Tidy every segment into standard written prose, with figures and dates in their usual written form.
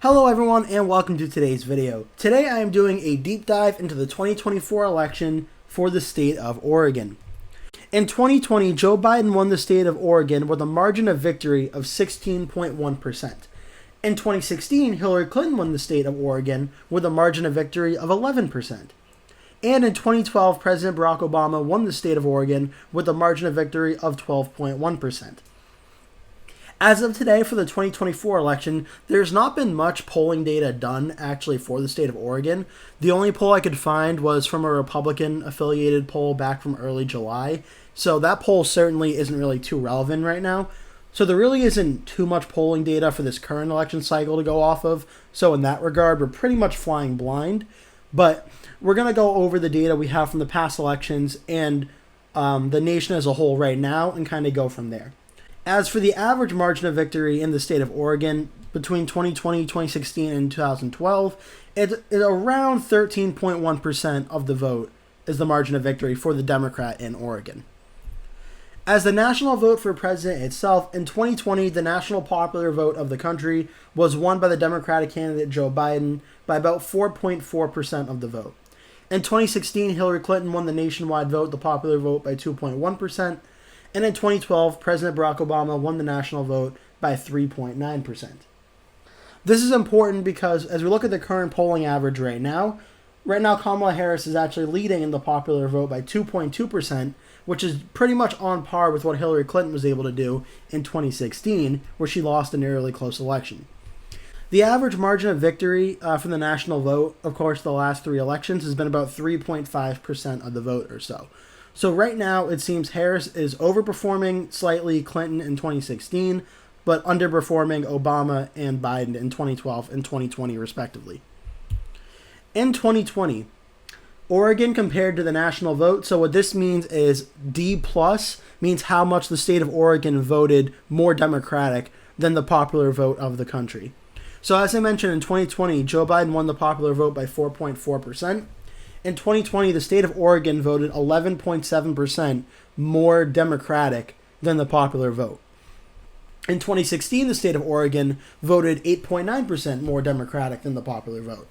Hello everyone and welcome to today's video. Today I am doing a deep dive into the 2024 election for the state of Oregon. In 2020, Joe Biden won the state of Oregon with a margin of victory of 16.1%. In 2016, Hillary Clinton won the state of Oregon with a margin of victory of 11%. And in 2012, President Barack Obama won the state of Oregon with a margin of victory of 12.1%. As of today, for the 2024 election, there's not been much polling data done actually for the state of Oregon. The only poll I could find was from a Republican-affiliated poll back from early July. So that poll certainly isn't really too relevant right now. So there really isn't too much polling data for this current election cycle to go off of. So in that regard, we're pretty much flying blind. But we're going to go over the data we have from the past elections and the nation as a whole right now and kind of go from there. As for the average margin of victory in the state of Oregon between 2020, 2016, and 2012, it's around 13.1% of the vote is the margin of victory for the Democrat in Oregon. As the national vote for president itself, in 2020, the national popular vote of the country was won by the Democratic candidate Joe Biden by about 4.4% of the vote. In 2016, Hillary Clinton won the nationwide vote, the popular vote, by 2.1%. And in 2012, President Barack Obama won the national vote by 3.9%. This is important because as we look at the current polling average right now Kamala Harris is actually leading in the popular vote by 2.2%, which is pretty much on par with what Hillary Clinton was able to do in 2016, where she lost a nearly close election. The average margin of victory from the national vote, of course, the last three elections, has been about 3.5% of the vote or so. So right now, it seems Harris is overperforming slightly Clinton in 2016, but underperforming Obama and Biden in 2012 and 2020, respectively. In 2020, Oregon compared to the national vote, so what this means is D plus means how much the state of Oregon voted more Democratic than the popular vote of the country. So as I mentioned, in 2020, Joe Biden won the popular vote by 4.4%. In 2020, the state of Oregon voted 11.7% more Democratic than the popular vote. In 2016, the state of Oregon voted 8.9% more Democratic than the popular vote.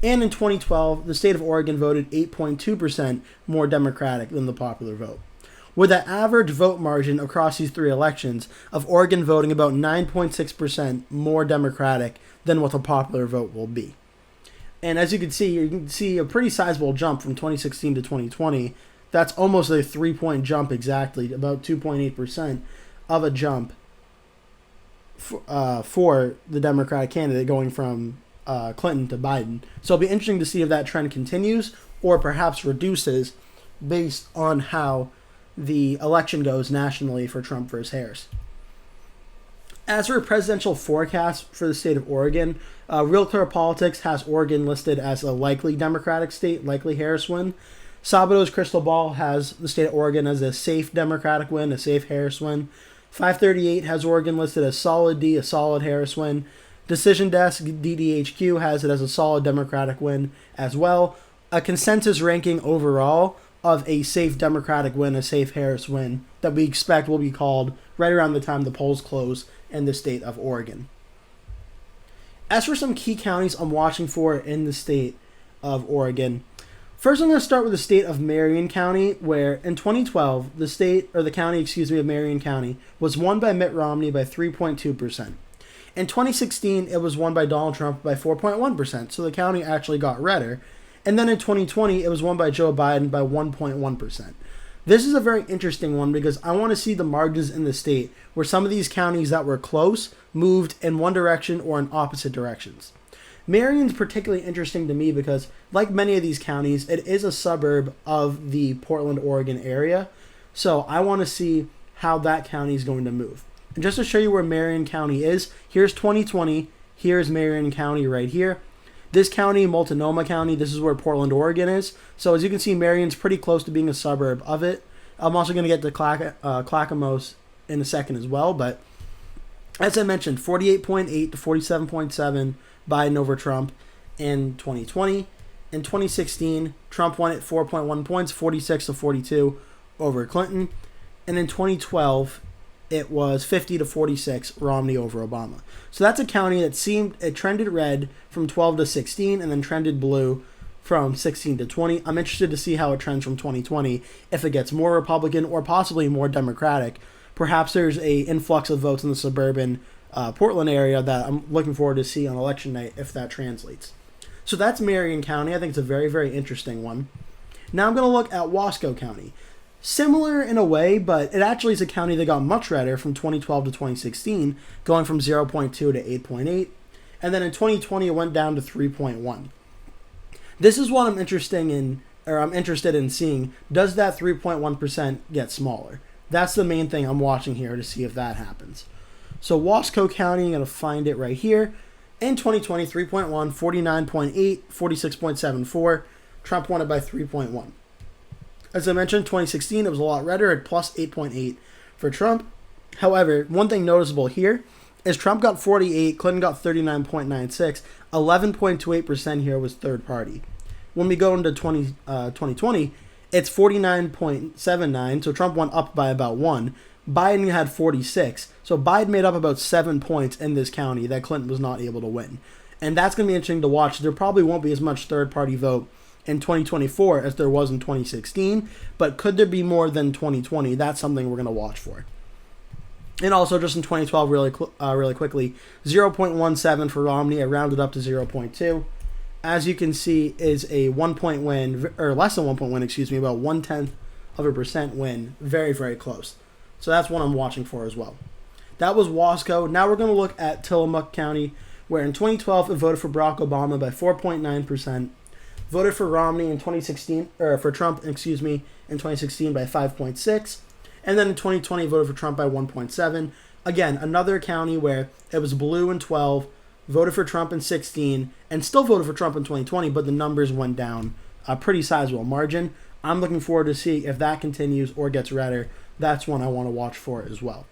And in 2012, the state of Oregon voted 8.2% more Democratic than the popular vote. With an average vote margin across these three elections of Oregon voting about 9.6% more Democratic than what the popular vote will be. And as you can see a pretty sizable jump from 2016 to 2020. That's almost a 3-point jump exactly, about 2.8% of a jump for the Democratic candidate going from Clinton to Biden. So it'll be interesting to see if that trend continues or perhaps reduces based on how the election goes nationally for Trump versus Harris. As for a presidential forecast for the state of Oregon, Real Clear Politics has Oregon listed as a likely Democratic state, likely Harris win. Sabato's Crystal Ball has the state of Oregon as a safe Democratic win, a safe Harris win. 538 has Oregon listed as solid D, a solid Harris win. Decision Desk, DDHQ, has it as a solid Democratic win as well. A consensus ranking overall of a safe Democratic win, a safe Harris win, that we expect will be called right around the time the polls close in the state of Oregon. As for some key counties I'm watching for in the state of Oregon, first I'm going to start with the state of Marion County, where in 2012, the county of Marion County was won by Mitt Romney by 3.2%. In 2016, it was won by Donald Trump by 4.1%, so the county actually got redder. And then in 2020, it was won by Joe Biden by 1.1%. This is a very interesting one because I want to see the margins in the state where some of these counties that were close moved in one direction or in opposite directions. Marion's particularly interesting to me because, like many of these counties, it is a suburb of the Portland, Oregon area. So I want to see how that county is going to move. And just to show you where Marion County is, here's 2020, here's Marion County right here. This county, Multnomah County, this is where Portland, Oregon is. So as you can see, Marion's pretty close to being a suburb of it. I'm also going to get to Clackamas in a second as well. But as I mentioned, 48.8 to 47.7 Biden over Trump in 2020. In 2016, Trump won at 4.1 points, 46 to 42 over Clinton. And in 2012, it was 50 to 46 Romney over Obama. So that's a county that it trended red from 12 to 16 and then trended blue from 16 to 20. I'm interested to see how it trends from 2020, if it gets more Republican or possibly more Democratic. Perhaps there's a influx of votes in the suburban Portland area that I'm looking forward to see on election night if that translates. So that's Marion County. I think it's a very, very interesting one. Now I'm going to look at Wasco County. Similar in a way, but it actually is a county that got much redder from 2012 to 2016, going from 0.2 to 8.8. And then in 2020, it went down to 3.1. This is what I'm interested in seeing. Does that 3.1% get smaller? That's the main thing I'm watching here to see if that happens. So Wasco County, I'm going to find it right here. In 2020, 3.1, 49.8, 46.74. Trump won it by 3.1. As I mentioned, 2016, it was a lot redder at plus 8.8 for Trump. However, one thing noticeable here is Trump got 48, Clinton got 39.96, 11.28% here was third party. When we go into 2020, it's 49.79, so Trump went up by about 1. Biden had 46, so Biden made up about 7 points in this county that Clinton was not able to win. And that's going to be interesting to watch. There probably won't be as much third-party vote in 2024 as there was in 2016, but could there be more than 2020? That's something we're going to watch for. And also, just in 2012, really quickly, 0.17 for Romney. I rounded up to 0.2. As you can see, is a 1 point win, or less than 1 point win, about 0.1% win. Very, very close. So that's one I'm watching for as well. That was Wasco. Now we're going to look at Tillamook County, where in 2012 it voted for Barack Obama by 4.9%, voted for Romney in 2016, or for Trump, in 2016 by 5.6%, and then in 2020 voted for Trump by 1.7%. Again, another county where it was blue in 12, voted for Trump in 16, and still voted for Trump in 2020, but the numbers went down a pretty sizable margin. I'm looking forward to see if that continues or gets redder. That's one I want to watch for as well.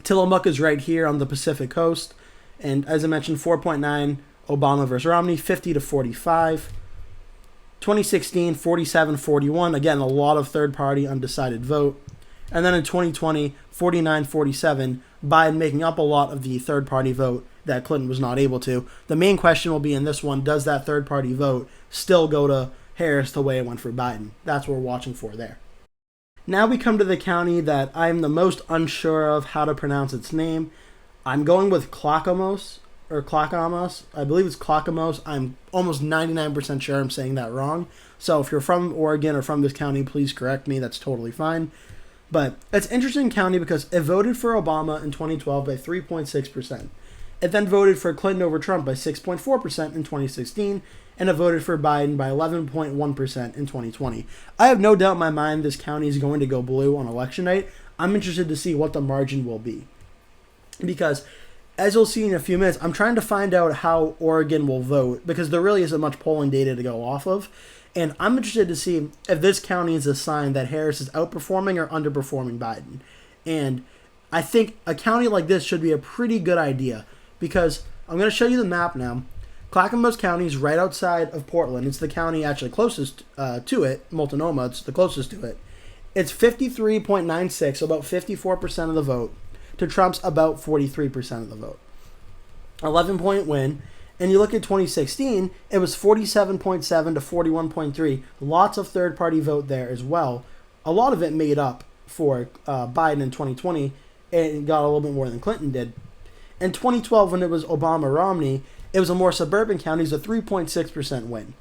Tillamook is right here on the Pacific Coast, and as I mentioned, 4.9 Obama versus Romney, 50 to 45. 2016, 47-41. Again, a lot of third-party undecided vote. And then in 2020, 49-47. Biden making up a lot of the third-party vote that Clinton was not able to. The main question will be in this one, does that third-party vote still go to Harris the way it went for Biden? That's what we're watching for there. Now we come to the county that I'm the most unsure of how to pronounce its name. I'm going with Clackamas. I believe it's Clackamas. I'm almost 99% sure I'm saying that wrong. So if you're from Oregon or from this county, please correct me. That's totally fine. But it's an interesting county because it voted for Obama in 2012 by 3.6%. It then voted for Clinton over Trump by 6.4% in 2016, and it voted for Biden by 11.1% in 2020. I have no doubt in my mind this county is going to go blue on election night. I'm interested to see what the margin will be. Because, as you'll see in a few minutes, I'm trying to find out how Oregon will vote, because there really isn't much polling data to go off of. And I'm interested to see if this county is a sign that Harris is outperforming or underperforming Biden. And I think a county like this should be a pretty good idea, because I'm going to show you the map now. Clackamas County is right outside of Portland. It's the county actually closest to it. Multnomah, it's the closest to it. It's 53.96, so about 54% of the vote, to Trump's about 43% of the vote. 11-point win. And you look at 2016, it was 47.7 to 41.3. Lots of third-party vote there as well. A lot of it made up for Biden in 2020, and got a little bit more than Clinton did. In 2012, when it was Obama-Romney, it was a more suburban county, it was a 3.6% win.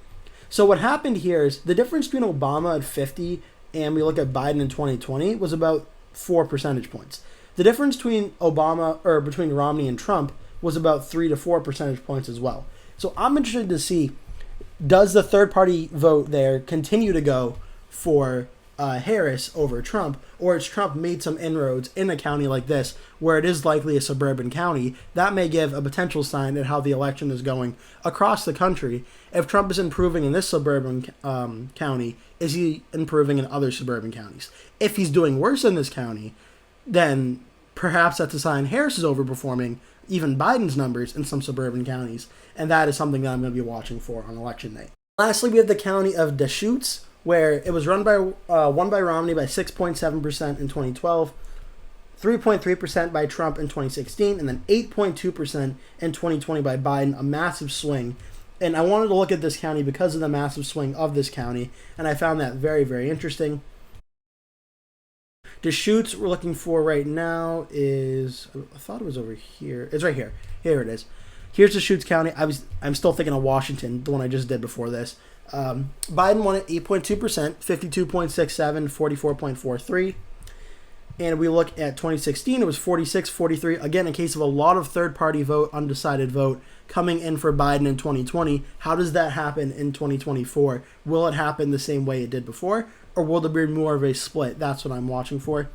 So what happened here is the difference between Obama at 50 and we look at Biden in 2020 was about 4 percentage points. The difference between between Romney and Trump was about 3 to 4 percentage points as well. So I'm interested to see, does the third-party vote there continue to go for Harris over Trump, or has Trump made some inroads in a county like this where it is likely a suburban county? That may give a potential sign at how the election is going across the country. If Trump is improving in this suburban county, is he improving in other suburban counties? If he's doing worse in this county, then perhaps that's a sign Harris is overperforming even Biden's numbers in some suburban counties, and that is something that I'm going to be watching for on election night. Lastly, we have the county of Deschutes, where it was won by Romney by 6.7% in 2012, 3.3% by Trump in 2016, and then 8.2% in 2020 by Biden, a massive swing. And I wanted to look at this county because of the massive swing of this county, and I found that very, very interesting. Deschutes we're looking for right now is, I thought it was over here. It's right here. Here it is. Here's Deschutes County. I'm still thinking of Washington, the one I just did before this. Biden won at 8.2%, 52.67, 44.43. And we look at 2016, it was 46-43. Again, in case of a lot of third-party vote, undecided vote coming in for Biden in 2020. How does that happen in 2024? Will it happen the same way it did before? Or will there be more of a split? That's what I'm watching for.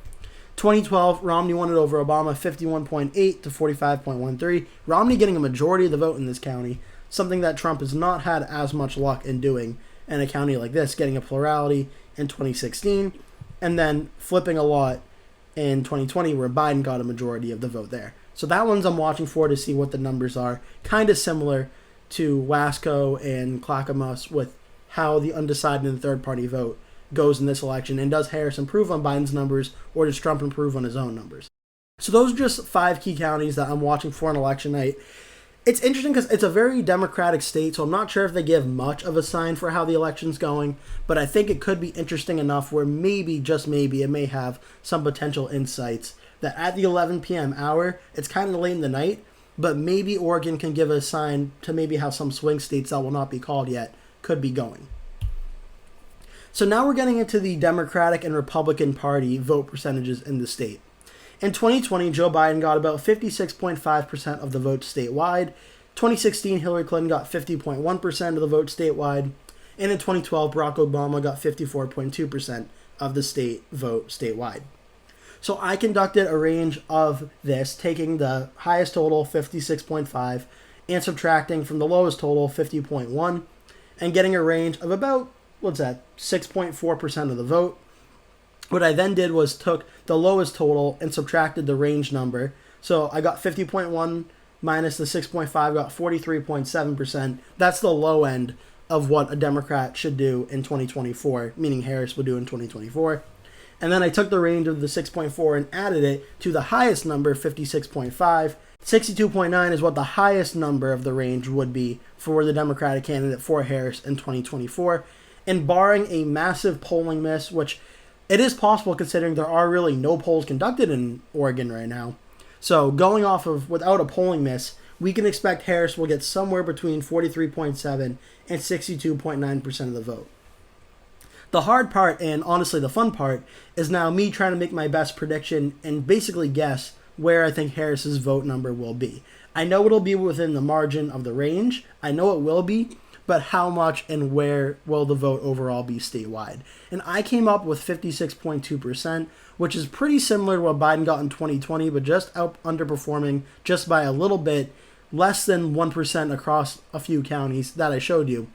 2012, Romney won it over Obama, 51.8 to 45.13. Romney getting a majority of the vote in this county, something that Trump has not had as much luck in doing in a county like this, getting a plurality in 2016, and then flipping a lot in 2020 where Biden got a majority of the vote there. So that one's I'm watching for to see what the numbers are. Kind of similar to Wasco and Clackamas with how the undecided and third-party vote goes in this election, and does Harris improve on Biden's numbers, or does Trump improve on his own numbers? So those are just 5 key counties that I'm watching for on election night. It's interesting because it's a very Democratic state, so I'm not sure if they give much of a sign for how the election's going, but I think it could be interesting enough where maybe, just maybe, it may have some potential insights that at the 11 p.m. hour, it's kind of late in the night, but maybe Oregon can give a sign to maybe how some swing states that will not be called yet could be going. So now we're getting into the Democratic and Republican Party vote percentages in the state. In 2020, Joe Biden got about 56.5% of the vote statewide. 2016, Hillary Clinton got 50.1% of the vote statewide. And in 2012, Barack Obama got 54.2% of the state vote statewide. So I conducted a range of this, taking the highest total, 56.5, and subtracting from the lowest total, 50.1, and getting a range of about 6.4% of the vote. What I then did was took the lowest total and subtracted the range number. So I got 50.1 minus the 6.5, got 43.7%. That's the low end of what a Democrat should do in 2024, meaning Harris would do in 2024. And then I took the range of the 6.4 and added it to the highest number, 56.5. 62.9 is what the highest number of the range would be for the Democratic candidate for Harris in 2024. And barring a massive polling miss, which it is possible considering there are really no polls conducted in Oregon right now. So going off of without a polling miss, we can expect Harris will get somewhere between 43.7 and 62.9% of the vote. The hard part, and honestly the fun part, is now me trying to make my best prediction and basically guess where I think Harris's vote number will be. I know it'll be within the margin of the range. I know it will be. But how much and where will the vote overall be statewide? And I came up with 56.2%, which is pretty similar to what Biden got in 2020, but just underperforming just by a little bit, less than 1% across a few counties that I showed you.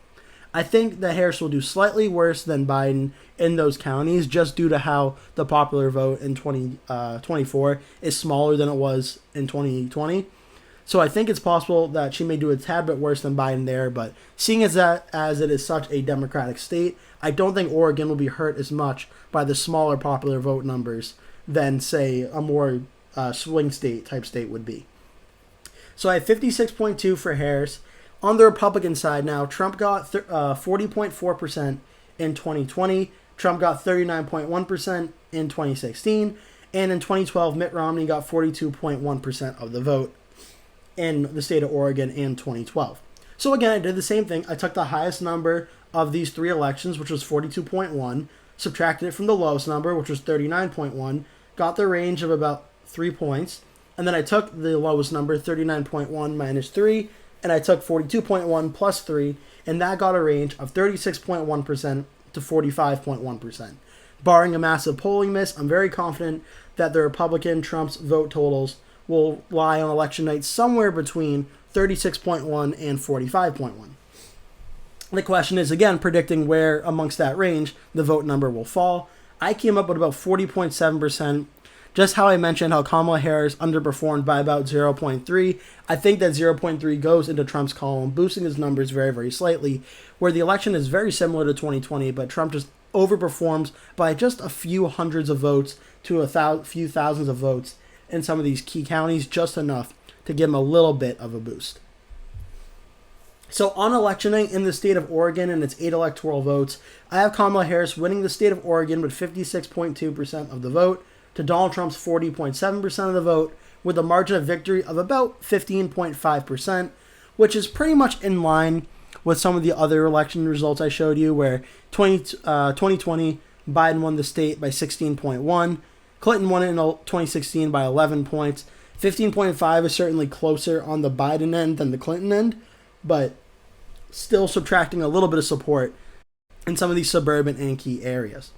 I think that Harris will do slightly worse than Biden in those counties just due to how the popular vote in 2024 is smaller than it was in 2020. So I think it's possible that she may do a tad bit worse than Biden there, but seeing as it is such a Democratic state, I don't think Oregon will be hurt as much by the smaller popular vote numbers than, say, a more swing state type state would be. So I have 56.2 for Harris. On the Republican side now, Trump got 40.4% in 2020. Trump got 39.1% in 2016. And in 2012, Mitt Romney got 42.1% of the vote in the state of Oregon in 2012. So again, I did the same thing. I took the highest number of these 3 elections, which was 42.1, subtracted it from the lowest number, which was 39.1, got the range of about 3 points, and then I took the lowest number, 39.1 minus 3, and I took 42.1 plus 3, and that got a range of 36.1% to 45.1%. Barring a massive polling miss, I'm very confident that the Republican Trump's vote totals will lie on election night somewhere between 36.1 and 45.1. The question is, again, predicting where amongst that range the vote number will fall. I came up with about 40.7%. Just how I mentioned how Kamala Harris underperformed by about 0.3. I think that 0.3 goes into Trump's column, boosting his numbers very, very slightly, where the election is very similar to 2020, but Trump just overperforms by just a few hundreds of votes to few thousands of votes in some of these key counties, just enough to give him a little bit of a boost. So on election night in the state of Oregon and its 8 electoral votes, I have Kamala Harris winning the state of Oregon with 56.2% of the vote to Donald Trump's 40.7% of the vote, with a margin of victory of about 15.5%, which is pretty much in line with some of the other election results I showed you, where 2020, Biden won the state by 16.1, Clinton won it in 2016 by 11 points. 15.5 is certainly closer on the Biden end than the Clinton end, but still subtracting a little bit of support in some of these suburban and key areas.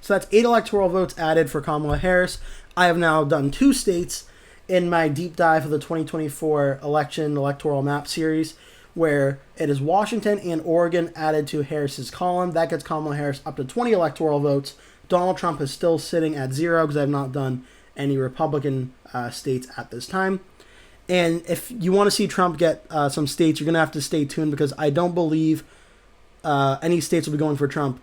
So that's 8 electoral votes added for Kamala Harris. I have now done 2 states in my deep dive of the 2024 electoral map series, where it is Washington and Oregon added to Harris's column. That gets Kamala Harris up to 20 electoral votes. Donald Trump is still sitting at 0 because I have not done any Republican states at this time. And if you want to see Trump get some states, you're going to have to stay tuned, because I don't believe any states will be going for Trump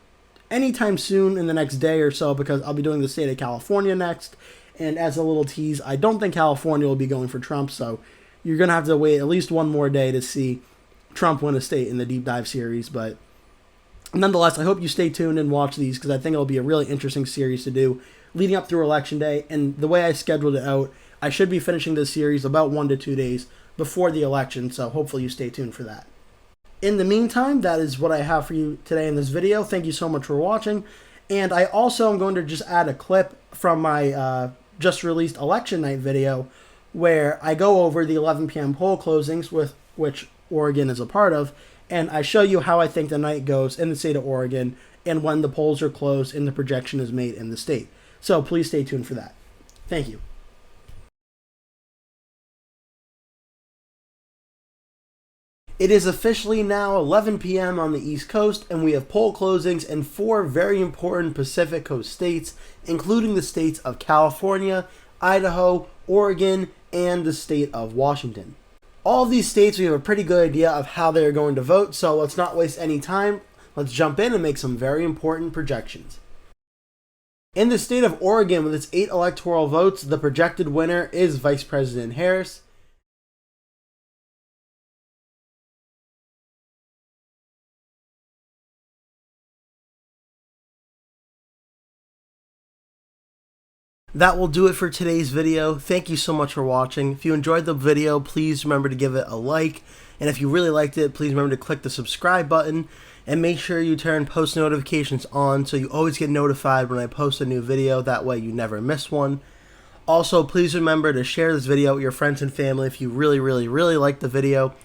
anytime soon in the next day or so, because I'll be doing the state of California next. And as a little tease, I don't think California will be going for Trump, so you're going to have to wait at least one more day to see Trump win a state in the deep dive series. But nonetheless, I hope you stay tuned and watch these, because I think it'll be a really interesting series to do leading up through Election Day. And the way I scheduled it out, I should be finishing this series about 1 to 2 days before the election, so hopefully you stay tuned for that. In the meantime, that is what I have for you today in this video. Thank you so much for watching. And I also am going to just add a clip from my just released election night video, where I go over the 11 p.m. poll closings, with which Oregon is a part of, and I show you how I think the night goes in the state of Oregon and when the polls are closed and the projection is made in the state. So please stay tuned for that. Thank you. It is officially now 11 p.m. on the East Coast, and we have poll closings in 4 very important Pacific Coast states, including the states of California, Idaho, Oregon, and the state of Washington. All of these states, we have a pretty good idea of how they are going to vote, so let's not waste any time. Let's jump in and make some very important projections. In the state of Oregon, with its 8 electoral votes, the projected winner is Vice President Harris. That will do it for today's video. Thank you so much for watching. If you enjoyed the video, please remember to give it a like. And if you really liked it, please remember to click the subscribe button. And make sure you turn post notifications on so you always get notified when I post a new video. That way you never miss one. Also, please remember to share this video with your friends and family if you really like the video.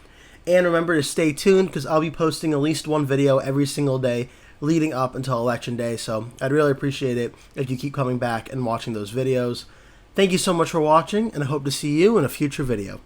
And remember to stay tuned, because I'll be posting at least one video every single day leading up until Election Day, so I'd really appreciate it if you keep coming back and watching those videos. Thank you so much for watching, and I hope to see you in a future video.